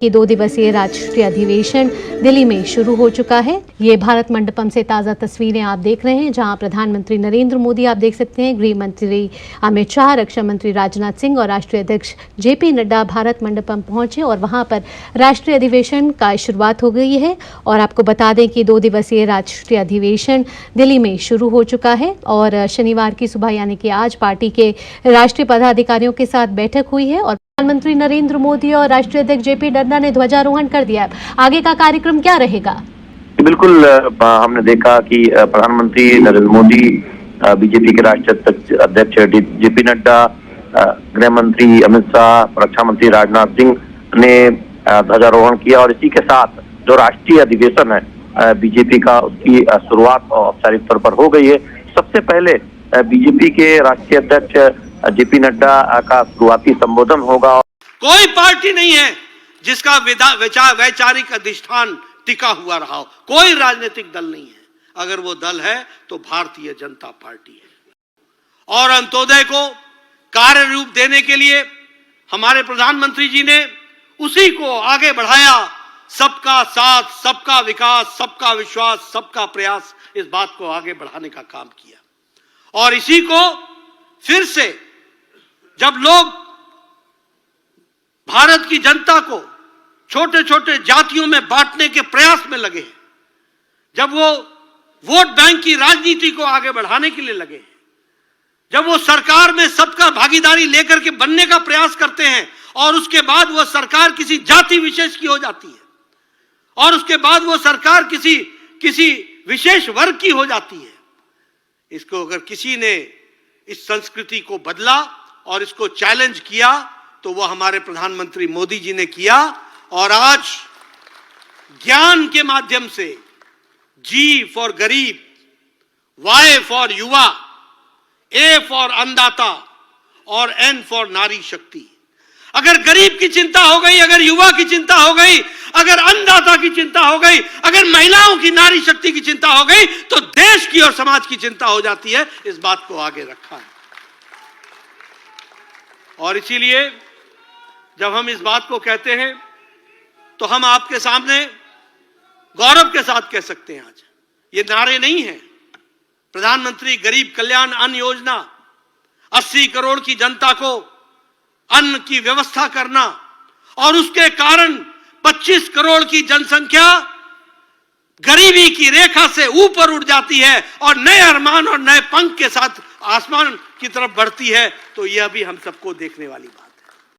कि 2 दिवसीय राष्ट्रीय अधिवेशन दिल्ली में शुरू हो चुका है। ये भारत मंडपम से ताज़ा तस्वीरें आप देख रहे हैं, जहां प्रधानमंत्री नरेंद्र मोदी आप देख सकते हैं, गृह मंत्री अमित शाह, रक्षा मंत्री राजनाथ सिंह और राष्ट्रीय अध्यक्ष जेपी नड्डा भारत मंडपम पहुंचे और वहां पर राष्ट्रीय अधिवेशन का शुरुआत हो गई है। और आपको बता दें कि 2 दिवसीय राष्ट्रीय अधिवेशन दिल्ली में शुरू हो चुका है और शनिवार की सुबह यानी कि आज पार्टी के राष्ट्रीय पदाधिकारियों के साथ बैठक हुई है और प्रधानमंत्री नरेंद्र मोदी और राष्ट्रीय अध्यक्ष जेपी नड्डा ने ध्वजारोहण कर दिया। आगे का कार्यक्रम क्या रहेगा? बिल्कुल, हमने देखा कि प्रधानमंत्री नरेंद्र मोदी, बीजेपी के राष्ट्रीय अध्यक्ष जेपी नड्डा, गृह मंत्री अमित शाह, रक्षा मंत्री राजनाथ सिंह ने ध्वजारोहण किया और इसी के साथ जो राष्ट्रीय अधिवेशन है बीजेपी का, उसकी शुरुआत औपचारिक तौर पर हो गई है। सबसे पहले बीजेपी के राष्ट्रीय अध्यक्ष जेपी नड्डा का शुरुआती संबोधन होगा। कोई पार्टी नहीं है जिसका वैचारिक अधिष्ठान टिका हुआ रहा हो, कोई राजनीतिक दल नहीं है। अगर वो दल है तो भारतीय जनता पार्टी है। और अंत्योदय को कार्य रूप देने के लिए हमारे प्रधानमंत्री जी ने उसी को आगे बढ़ाया। सबका साथ, सबका विकास, सबका विश्वास, सबका प्रयास, इस बात को आगे बढ़ाने का काम किया। और इसी को फिर से जब लोग भारत की जनता को छोटे छोटे जातियों में बांटने के प्रयास में लगे हैं, जब वो वोट बैंक की राजनीति को आगे बढ़ाने के लिए लगे हैं, जब वो सरकार में सबका भागीदारी लेकर के बनने का प्रयास करते हैं और उसके बाद वो सरकार किसी जाति विशेष की हो जाती है और उसके बाद वो सरकार किसी विशेष वर्ग की हो जाती है, इसको अगर किसी ने इस संस्कृति को बदला और इसको चैलेंज किया तो वो हमारे प्रधानमंत्री मोदी जी ने किया। और आज ज्ञान के माध्यम से जी फॉर गरीब, वाई फॉर युवा, ए फॉर अन्नदाता और एन फॉर नारी शक्ति। अगर गरीब की चिंता हो गई, अगर युवा की चिंता हो गई, अगर अन्नदाता की चिंता हो गई, अगर महिलाओं की नारी शक्ति की चिंता हो गई, तो देश की और समाज की चिंता हो जाती है। इस बात को आगे रखा है। और इसीलिए जब हम इस बात को कहते हैं तो हम आपके सामने गौरव के साथ कह सकते हैं, आज ये नारे नहीं हैं। प्रधानमंत्री गरीब कल्याण अन्न योजना, 80 करोड़ की जनता को अन्न की व्यवस्था करना और उसके कारण 25 करोड़ की जनसंख्या गरीबी की रेखा से ऊपर उठ जाती है और नए अरमान और नए पंख के साथ आसमान की तरफ बढ़ती है, तो यह भी हम सबको देखने वाली बात है।